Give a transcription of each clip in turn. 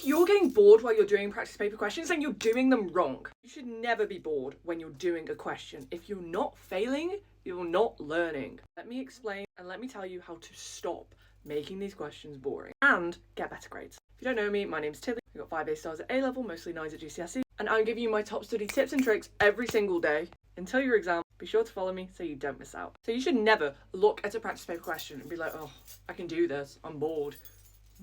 you're getting bored while you're doing practice paper questions, then you're doing them wrong. You should never be bored when you're doing a question. If you're not failing, you're not learning. Let me explain and let me tell you how to stop making these questions boring and get better grades. If you don't know me, my name's Tilly. I got 5 A stars at A level, mostly 9s at GCSE, and I'm giving you my top study tips and tricks every single day until your exam. Be sure to follow me so you don't miss out. So you should never look at a practice paper question and be like, oh, I can do this, I'm bored.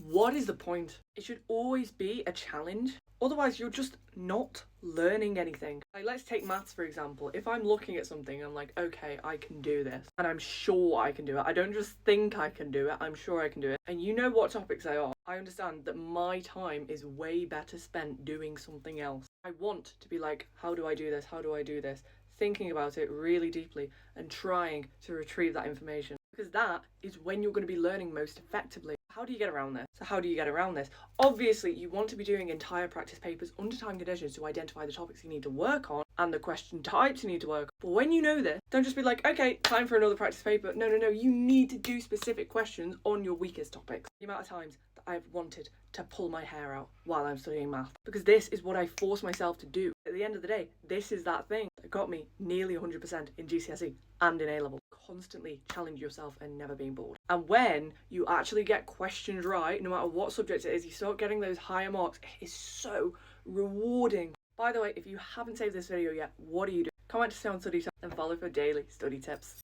What is the point? It should always be a challenge. Otherwise, you're just not learning anything. Like, let's take maths, for example. If I'm looking at something, I'm like, okay, I can do this. And I'm sure I can do it. I don't just think I can do it. I'm sure I can do it. And you know what topics they are. I understand that my time is way better spent doing something else. I want to be like, how do I do this? How do I do this? Thinking about it really deeply and trying to retrieve that information. Because that is when you're going to be learning most effectively. How do you get around this? So how do you get around this? Obviously, you want to be doing entire practice papers under time conditions to identify the topics you need to work on and the question types you need to work on. But when you know this, don't just be like, okay, time for another practice paper. No, you need to do specific questions on your weakest topics. The amount of times that I've wanted to pull my hair out while I'm studying math, because this is what I force myself to do. At the end of the day, this is that thing that got me nearly 100% in GCSE and in A level. Constantly challenge yourself and never being bored. And when you actually get questions right, no matter what subject it is, you start getting those higher marks. It is so rewarding. By the way, if you haven't saved this video yet, what are you doing? Comment to stay on study time and follow for daily study tips.